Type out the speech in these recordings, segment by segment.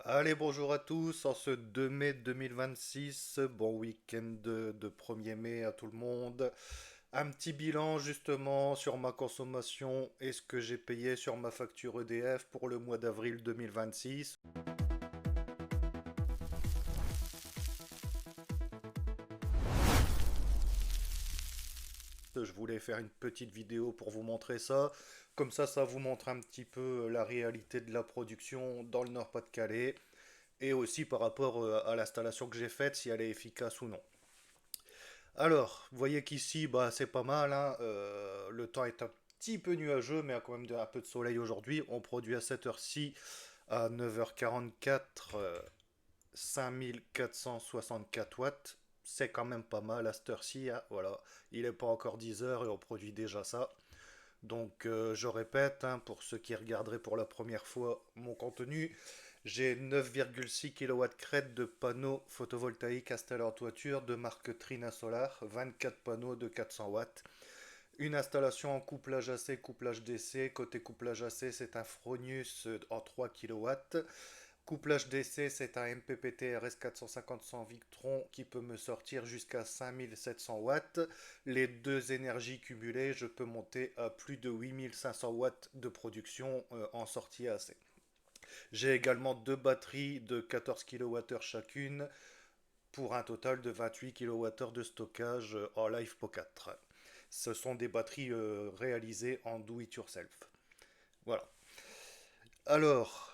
Allez, bonjour à tous, en ce 2 mai 2026, bon week-end de 1er mai à tout le monde. Un petit bilan justement sur ma consommation et ce que j'ai payé sur ma facture EDF pour le mois d'avril 2026. Je voulais faire une petite vidéo pour vous montrer ça. Comme ça vous montre un petit peu la réalité de la production dans le Nord-Pas-de-Calais et aussi par rapport à l'installation que j'ai faite, si elle est efficace ou non. Alors, vous voyez qu'ici, bah, c'est pas mal, hein. Le temps est un petit peu nuageux, mais il y a quand même un peu de soleil aujourd'hui. On produit à cette heure-ci, à 9h44, 5464 watts. C'est quand même pas mal à cette heure-ci, hein. Voilà, il n'est pas encore 10 heures et on produit déjà ça. Donc, je répète, hein, pour ceux qui regarderaient pour la première fois mon contenu, j'ai 9,6 kW crête de panneaux photovoltaïques installés en toiture de marque Trina Solar, 24 panneaux de 400 watts. Une installation en couplage AC, couplage DC. Côté couplage AC, c'est un Fronius en 3 kW. Couplage DC, c'est un MPPT RS 450 Victron qui peut me sortir jusqu'à 5700 watts. Les deux énergies cumulées, je peux monter à plus de 8500 watts de production en sortie AC. J'ai également deux batteries de 14 kWh chacune pour un total de 28 kWh de stockage en LiFePO 4. Ce sont des batteries réalisées en do it yourself. Voilà. Alors,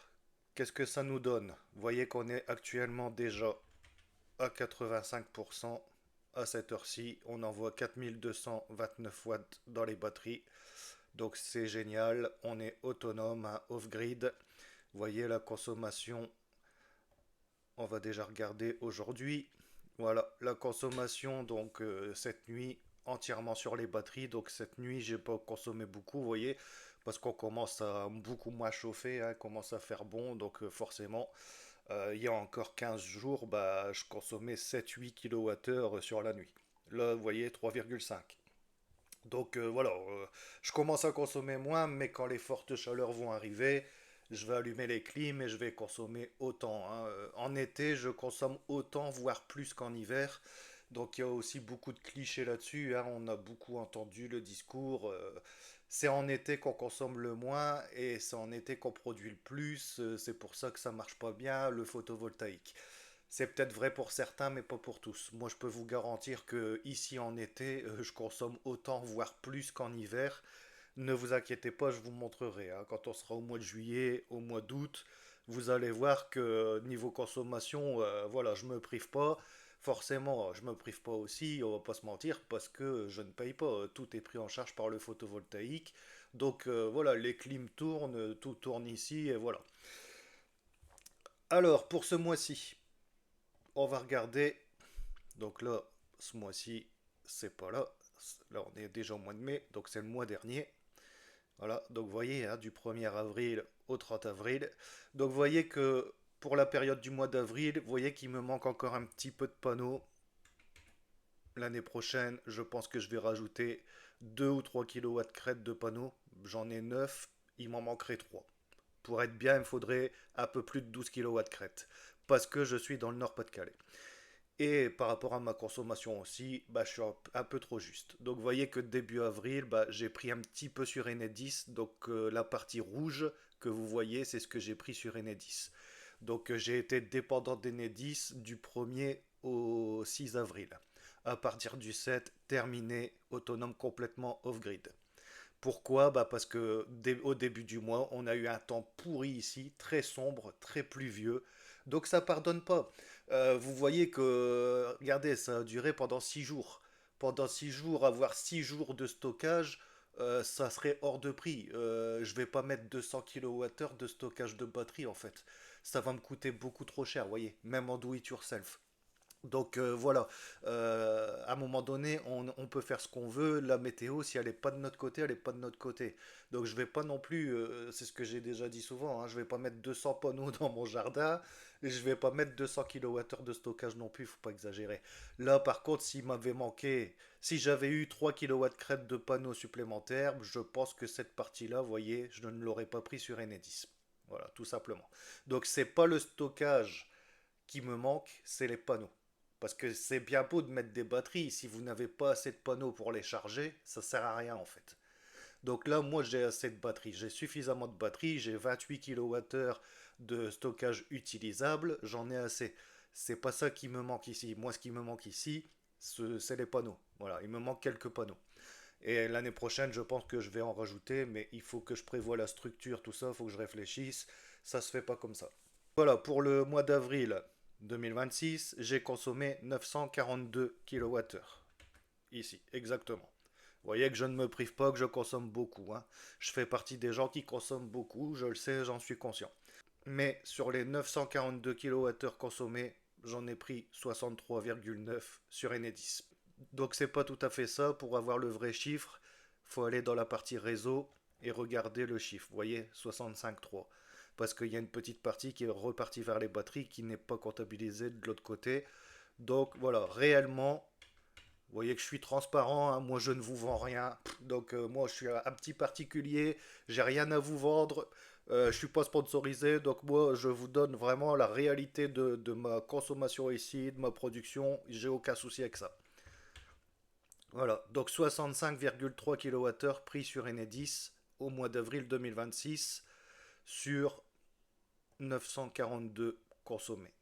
qu'est-ce que ça nous donne? Vous voyez qu'on est actuellement déjà à 85% à cette heure-ci. On envoie 4229 watts dans les batteries. Donc c'est génial. On est autonome, hein, off-grid. Vous voyez la consommation. On va déjà regarder aujourd'hui. Voilà, la consommation donc cette nuit entièrement sur les batteries. Donc cette nuit, j'ai pas consommé beaucoup, vous voyez, parce qu'on commence à beaucoup moins chauffer, hein, commence à faire bon. Donc forcément, il y a encore 15 jours, bah, je consommais 7-8 kWh sur la nuit. Là, vous voyez, 3,5. Donc voilà, je commence à consommer moins, mais quand les fortes chaleurs vont arriver, je vais allumer les clims et je vais consommer autant, hein. En été, je consomme autant, voire plus qu'en hiver. Donc il y a aussi beaucoup de clichés là-dessus, hein. On a beaucoup entendu le discours. C'est en été qu'on consomme le moins et c'est en été qu'on produit le plus. C'est pour ça que ça marche pas bien, le photovoltaïque. C'est peut-être vrai pour certains, mais pas pour tous. Moi, je peux vous garantir que ici en été, je consomme autant, voire plus qu'en hiver. Ne vous inquiétez pas, je vous montrerai, hein. Quand on sera au mois de juillet, au mois d'août, vous allez voir que niveau consommation, voilà, je me prive pas. Forcément, je me prive pas aussi, on va pas se mentir, parce que je ne paye pas. Tout est pris en charge par le photovoltaïque. Donc voilà, les clims tournent, tout tourne ici, et voilà. Alors, pour ce mois-ci, on va regarder. Donc là, ce mois-ci, c'est pas là. Là, on est déjà au mois de mai, donc c'est le mois dernier. Voilà, donc vous voyez, hein, du 1er avril au 30 avril. Donc vous voyez que pour la période du mois d'avril, vous voyez qu'il me manque encore un petit peu de panneaux. L'année prochaine, je pense que je vais rajouter 2 ou 3 kilowatts crête de panneaux. J'en ai 9, il m'en manquerait 3. Pour être bien, il me faudrait un peu plus de 12 kilowatts crête. Parce que je suis dans le Nord-Pas-de-Calais. Et par rapport à ma consommation aussi, bah, je suis un peu trop juste. Donc vous voyez que début avril, bah, j'ai pris un petit peu sur Enedis. Donc la partie rouge que vous voyez, c'est ce que j'ai pris sur Enedis. Donc j'ai été dépendant d'Enedis du 1er au 6 avril. À partir du 7, terminé, autonome complètement off-grid. Pourquoi? Bah parce que au début du mois, on a eu un temps pourri ici, très sombre, très pluvieux. Donc ça pardonne pas. Vous voyez que, regardez, ça a duré pendant 6 jours. Pendant 6 jours, avoir 6 jours de stockage, ça serait hors de prix. Je vais pas mettre 200 kWh de stockage de batterie en fait. Ça va me coûter beaucoup trop cher, vous voyez, même en do it yourself. Donc voilà, à un moment donné, on peut faire ce qu'on veut. La météo, si elle n'est pas de notre côté, elle n'est pas de notre côté. Donc je vais pas non plus, c'est ce que j'ai déjà dit souvent, hein, je vais pas mettre 200 panneaux dans mon jardin, et je vais pas mettre 200 kWh de stockage non plus, faut pas exagérer. Là par contre, s'il m'avait manqué, si j'avais eu 3 kW crête de panneaux supplémentaires, je pense que cette partie-là, vous voyez, je ne l'aurais pas pris sur Enedis. Voilà, tout simplement. Donc c'est pas le stockage qui me manque, c'est les panneaux. Parce que c'est bien beau de mettre des batteries, si vous n'avez pas assez de panneaux pour les charger, ça sert à rien en fait. Donc là, moi j'ai assez de batterie, j'ai suffisamment de batterie, j'ai 28 kWh de stockage utilisable, j'en ai assez. C'est pas ça qui me manque ici. Moi, ce qui me manque ici, c'est les panneaux. Voilà, il me manque quelques panneaux. Et l'année prochaine, je pense que je vais en rajouter, mais il faut que je prévoie la structure, tout ça, il faut que je réfléchisse. Ça se fait pas comme ça. Voilà, pour le mois d'avril 2026, j'ai consommé 942 kWh. Ici, exactement. Vous voyez que je ne me prive pas, que je consomme beaucoup, hein. Je fais partie des gens qui consomment beaucoup, je le sais, j'en suis conscient. Mais sur les 942 kWh consommés, j'en ai pris 63,9 sur Enedis. Donc c'est pas tout à fait ça. Pour avoir le vrai chiffre, faut aller dans la partie réseau et regarder le chiffre. Vous voyez, 65,3. Parce qu'il y a une petite partie qui est repartie vers les batteries qui n'est pas comptabilisée de l'autre côté. Donc voilà, réellement, vous voyez que je suis transparent, hein, moi je ne vous vends rien. Donc moi je suis un petit particulier, j'ai rien à vous vendre, je suis pas sponsorisé, donc moi je vous donne vraiment la réalité de ma consommation ici, de ma production, j'ai aucun souci avec ça. Voilà, donc 65,3 kWh pris sur Enedis au mois d'avril 2026 sur 942 consommés.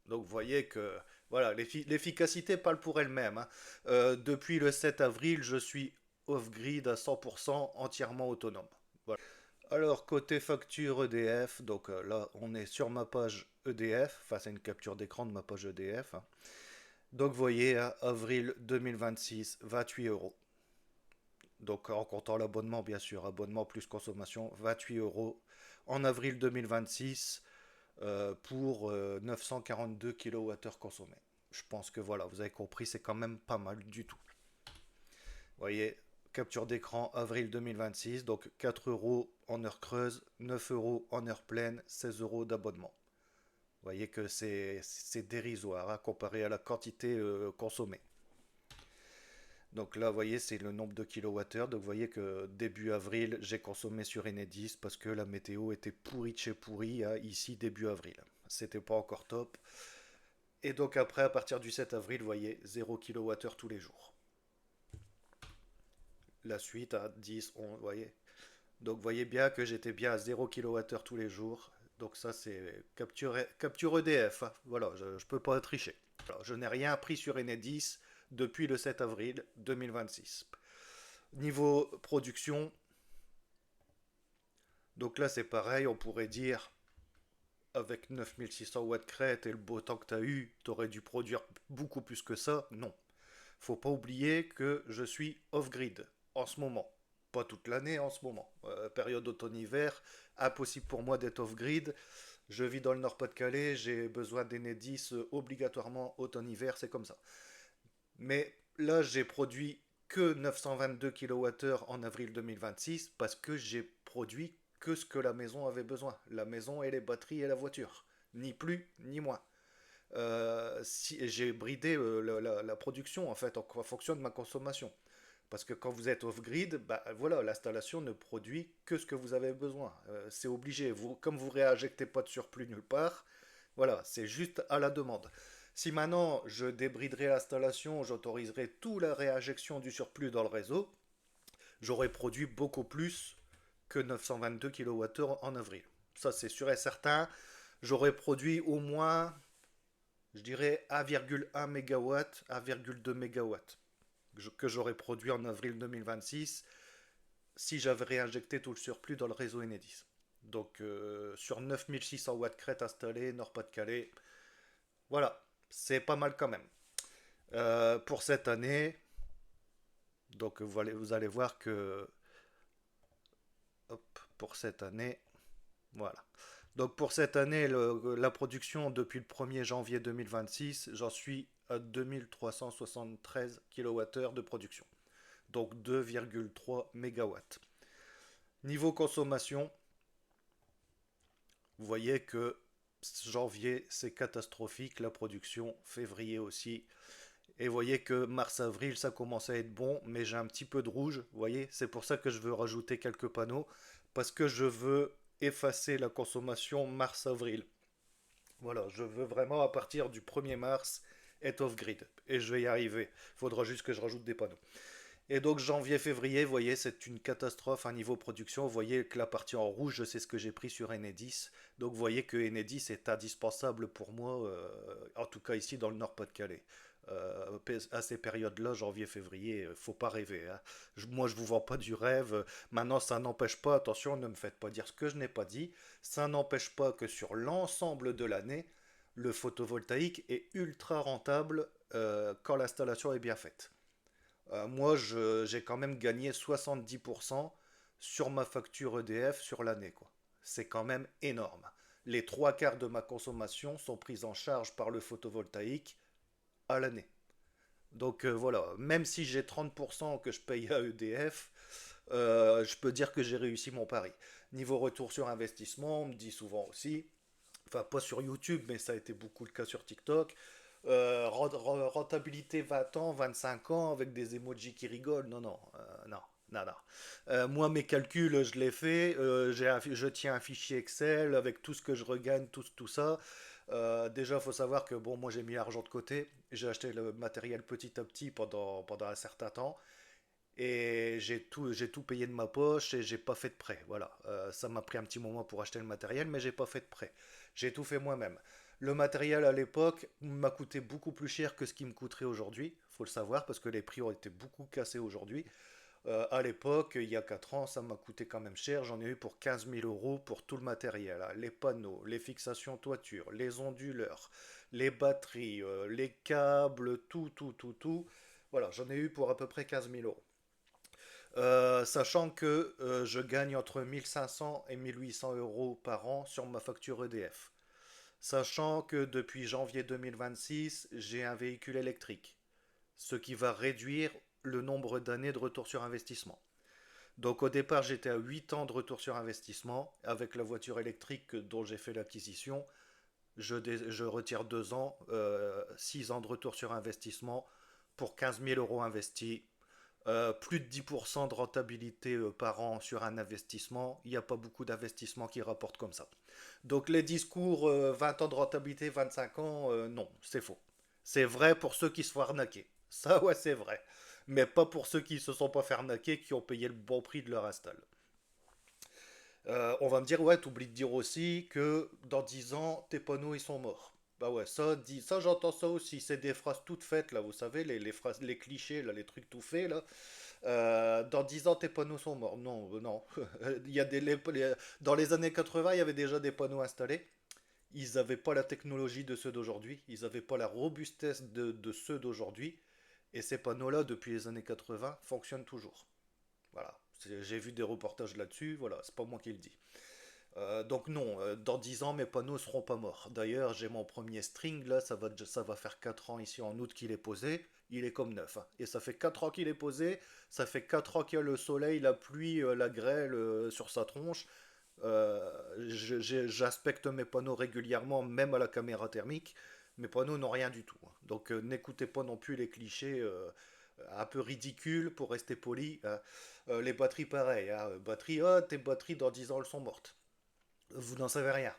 Donc vous voyez que voilà, l'efficacité parle pour elle-même, hein. Depuis le 7 avril, je suis off-grid à 100% entièrement autonome. Voilà. Alors côté facture EDF, donc là on est sur ma page EDF, enfin c'est une capture d'écran de ma page EDF, hein. Donc vous voyez, hein, avril 2026, 28 euros. Donc en comptant l'abonnement bien sûr, abonnement plus consommation, 28 euros en avril 2026 pour 942 kWh consommés. Je pense que voilà, vous avez compris, c'est quand même pas mal du tout. Vous voyez, capture d'écran avril 2026, donc 4 euros en heure creuse, 9 euros en heure pleine, 16 euros d'abonnement. Vous voyez que c'est dérisoire, hein, comparé à la quantité consommée. Donc là, vous voyez, c'est le nombre de kilowattheures. Donc vous voyez que début avril, j'ai consommé sur Enedis parce que la météo était pourrie de chez pourrie, hein, ici début avril. C'était pas encore top. Et donc après, à partir du 7 avril, vous voyez, 0 kWh tous les jours. La suite à 10, 11, vous voyez. Donc vous voyez bien que j'étais bien à 0 kWh tous les jours. Donc ça, c'est capture EDF, hein. Voilà, je ne peux pas tricher. Alors, je n'ai rien pris sur Enedis depuis le 7 avril 2026. Niveau production, donc là c'est pareil, on pourrait dire avec 9600 watts crête et le beau temps que tu as eu, tu aurais dû produire beaucoup plus que ça. Non. Faut pas oublier que je suis off-grid en ce moment. Pas toute l'année en ce moment. Période automne-hiver, impossible pour moi d'être off-grid. Je vis dans le Nord-Pas-de-Calais, j'ai besoin d'Enedis obligatoirement automne-hiver, c'est comme ça. Mais là, j'ai produit que 922 kWh en avril 2026 parce que j'ai produit que ce que la maison avait besoin. La maison et les batteries et la voiture. Ni plus, ni moins. Si, j'ai bridé la production en fait en fonction de ma consommation. Parce que quand vous êtes off-grid, bah, voilà, l'installation ne produit que ce que vous avez besoin. C'est obligé. Vous, comme vous réinjectez pas de surplus nulle part, voilà, c'est juste à la demande. Si maintenant je débriderai l'installation, j'autoriserai toute la réinjection du surplus dans le réseau, j'aurais produit beaucoup plus que 922 kWh en avril. Ça c'est sûr et certain. J'aurais produit au moins, je dirais, 1,1 MW, 1,2 MW que j'aurais produit en avril 2026 si j'avais réinjecté tout le surplus dans le réseau Enedis. Donc sur 9600 watts crête installée, Nord-Pas-de-Calais, voilà, c'est pas mal quand même. Pour cette année, donc vous allez voir que, hop, pour cette année, voilà. Donc pour cette année, la production depuis le 1er janvier 2026, j'en suis à 2373 kWh de production. Donc 2,3 MW. Niveau consommation, vous voyez que janvier c'est catastrophique, la production, février aussi. Et vous voyez que mars-avril ça commence à être bon, mais j'ai un petit peu de rouge, vous voyez, c'est pour ça que je veux rajouter quelques panneaux, parce que je veux effacer la consommation mars-avril. Voilà, je veux vraiment à partir du 1er mars être off-grid. Et je vais y arriver. Il faudra juste que je rajoute des panneaux. Et donc janvier-février, vous voyez, c'est une catastrophe à niveau production. Vous voyez que la partie en rouge, c'est ce que j'ai pris sur Enedis. Donc vous voyez que Enedis est indispensable pour moi, en tout cas ici dans le Nord-Pas-de-Calais. À ces périodes-là, janvier-février, faut pas rêver, hein. Moi, je vous vends pas du rêve. Maintenant, ça n'empêche pas, attention, ne me faites pas dire ce que je n'ai pas dit. Ça n'empêche pas que sur l'ensemble de l'année, le photovoltaïque est ultra rentable quand l'installation est bien faite. Moi, j'ai quand même gagné 70% sur ma facture EDF sur l'année, quoi. C'est quand même énorme. Les trois quarts de ma consommation sont prises en charge par le photovoltaïque à l'année. Donc voilà, même si j'ai 30% que je paye à EDF, je peux dire que j'ai réussi mon pari. Niveau retour sur investissement, on me dit souvent aussi, enfin pas sur YouTube, mais ça a été beaucoup le cas sur TikTok, rentabilité 20 ans, 25 ans avec des emojis qui rigolent. Non, non, non, non, non. Moi, mes calculs, je les fais. Je tiens un fichier Excel avec tout ce que je regagne, tout ça. Déjà, il faut savoir que bon, moi j'ai mis l'argent de côté. J'ai acheté le matériel petit à petit pendant un certain temps. Et j'ai tout payé de ma poche et j'ai pas fait de prêt. Voilà. Ça m'a pris un petit moment pour acheter le matériel, mais j'ai pas fait de prêt. J'ai tout fait moi-même. Le matériel à l'époque m'a coûté beaucoup plus cher que ce qui me coûterait aujourd'hui. Faut le savoir parce que les prix ont été beaucoup cassés aujourd'hui. À l'époque, il y a 4 ans, ça m'a coûté quand même cher. J'en ai eu pour 15 000 euros pour tout le matériel, hein. Les panneaux, les fixations toiture, les onduleurs, les batteries, les câbles, tout. Voilà, j'en ai eu pour à peu près 15 000 euros. Sachant que je gagne entre 1500 et 1800 euros par an sur ma facture EDF. Sachant que depuis janvier 2026, j'ai un véhicule électrique, ce qui va réduire le nombre d'années de retour sur investissement. Donc au départ, j'étais à 8 ans de retour sur investissement. Avec la voiture électrique dont j'ai fait l'acquisition, je retire 2 ans, 6 ans de retour sur investissement pour 15 000 euros investis. Plus de 10% de rentabilité par an sur un investissement. Il n'y a pas beaucoup d'investissements qui rapportent comme ça. Donc les discours 20 ans de rentabilité, 25 ans, non, c'est faux. C'est vrai pour ceux qui se font arnaquer. Ça, ouais, c'est vrai. Mais pas pour ceux qui ne se sont pas fait arnaquer, qui ont payé le bon prix de leur install. On va me dire, ouais, t'oublies de dire aussi que dans 10 ans, tes panneaux, ils sont morts. Bah ouais, ça j'entends ça aussi. C'est des phrases toutes faites, là, vous savez, les phrases, les clichés, là, les trucs tout faits, là. Dans 10 ans, tes panneaux sont morts. Non, non. Il y a dans les années 80, il y avait déjà des panneaux installés. Ils n'avaient pas la technologie de ceux d'aujourd'hui. Ils n'avaient pas la robustesse de ceux d'aujourd'hui. Et ces panneaux-là, depuis les années 80, fonctionnent toujours. Voilà. J'ai vu des reportages là-dessus. Voilà, c'est pas moi qui le dis. Donc non, dans 10 ans, mes panneaux seront pas morts. D'ailleurs, j'ai mon premier string, là, ça va faire 4 ans ici en août qu'il est posé. Il est comme neuf, hein. Et ça fait 4 ans qu'il est posé, ça fait 4 ans qu'il y a le soleil, la pluie, la grêle sur sa tronche. J'inspecte mes panneaux régulièrement, même à la caméra thermique. Mes panneaux n'ont rien du tout, hein. Donc n'écoutez pas non plus les clichés un peu ridicules pour rester poli, hein. Les batteries, pareil, hein. Batteries, ah, tes batteries dans 10 ans elles sont mortes. Vous n'en savez rien.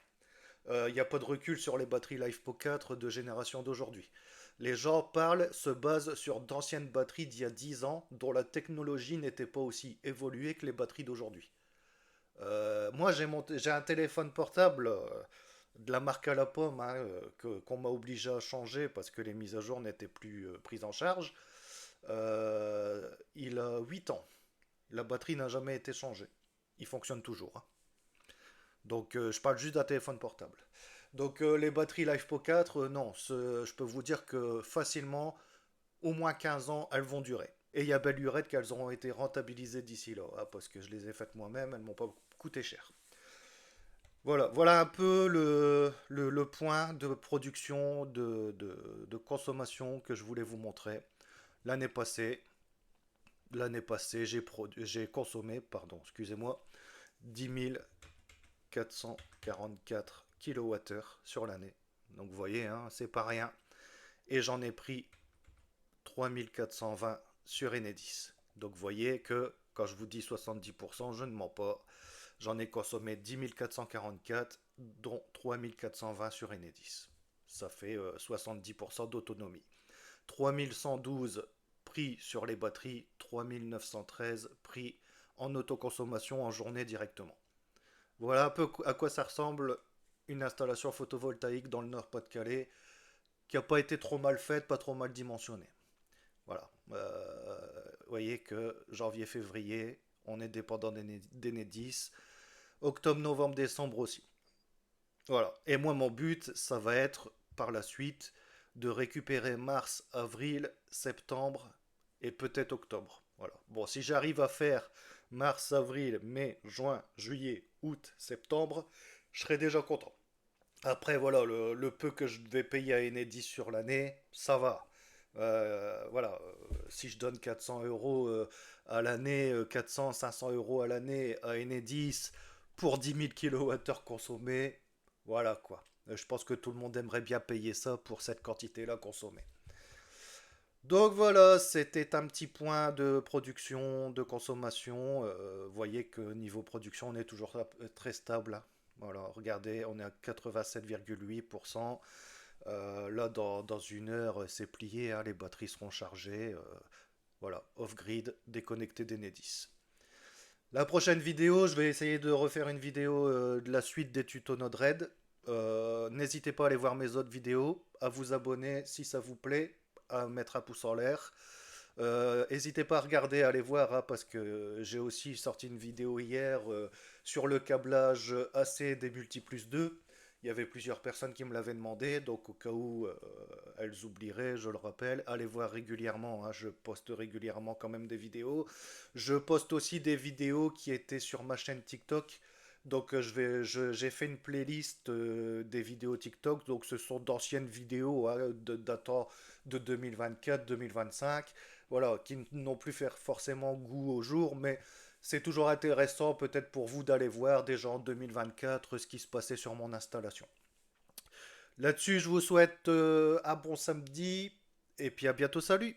Il n'y a pas de recul sur les batteries LiFePO 4 de génération d'aujourd'hui. Les gens parlent, se basent sur d'anciennes batteries d'il y a 10 ans dont la technologie n'était pas aussi évoluée que les batteries d'aujourd'hui. Moi, j'ai un téléphone portable de la marque à la pomme, hein, qu'on m'a obligé à changer parce que les mises à jour n'étaient plus prises en charge. Il a 8 ans. La batterie n'a jamais été changée. Il fonctionne toujours, hein. Donc je parle juste d'un téléphone portable. Donc les batteries LiFePO 4, non, je peux vous dire que facilement, au moins 15 ans, elles vont durer. Et il y a belle lurette qu'elles auront été rentabilisées d'ici là, hein, parce que je les ai faites moi-même, elles m'ont pas coûté cher. Voilà, voilà un peu le point de production, de consommation que je voulais vous montrer. L'année passée, j'ai consommé, pardon, excusez-moi, 10 444 kWh sur l'année. Donc vous voyez, hein, c'est pas rien. Et j'en ai pris 3420 sur Enedis. Donc vous voyez que quand je vous dis 70%, je ne mens pas. J'en ai consommé 10 444, dont 3 420 sur Enedis. Ça fait 70% d'autonomie. 3112 prix sur les batteries, 3913 prix en autoconsommation en journée directement. Voilà un peu à quoi ça ressemble une installation photovoltaïque dans le Nord-Pas-de-Calais qui n'a pas été trop mal faite, pas trop mal dimensionnée. Voilà. Vous voyez que janvier-février, on est dépendant d'Enedis. Octobre, novembre, décembre aussi. Voilà. Et moi, mon but, ça va être par la suite de récupérer mars, avril, septembre et peut-être octobre. Voilà. Bon, si j'arrive à faire mars, avril, mai, juin, juillet, août, septembre, je serai déjà content. Après, voilà, le peu que je vais payer à Enedis sur l'année, ça va. Voilà, si je donne 400 euros à l'année, 400, 500 euros à l'année à Enedis pour 10 000 kWh consommés, voilà quoi. Je pense que tout le monde aimerait bien payer ça pour cette quantité-là consommée. Donc voilà, c'était un petit point de production, de consommation. Vous voyez que niveau production, on est toujours très stable, hein. Voilà, regardez, on est à 87,8%. Là, dans une heure, c'est plié, hein, les batteries seront chargées. Voilà, off-grid, déconnecté d'Enedis. La prochaine vidéo, je vais essayer de refaire une vidéo de la suite des tutos Node-RED. N'hésitez pas à aller voir mes autres vidéos, à vous abonner si ça vous plaît, à mettre un pouce en l'air. N'hésitez pas à regarder, à aller voir, hein, parce que j'ai aussi sorti une vidéo hier sur le câblage AC des Multiplus 2. Il y avait plusieurs personnes qui me l'avaient demandé, donc au cas où elles oublieraient, je le rappelle, allez voir régulièrement, hein, je poste régulièrement quand même des vidéos. Je poste aussi des vidéos qui étaient sur ma chaîne TikTok. Donc j'ai fait une playlist des vidéos TikTok, donc ce sont d'anciennes vidéos, hein, datant de 2024-2025, voilà, qui n'ont plus faire forcément goût au jour, mais c'est toujours intéressant peut-être pour vous d'aller voir déjà en 2024 ce qui se passait sur mon installation. Là-dessus, je vous souhaite un bon samedi et puis à bientôt, salut!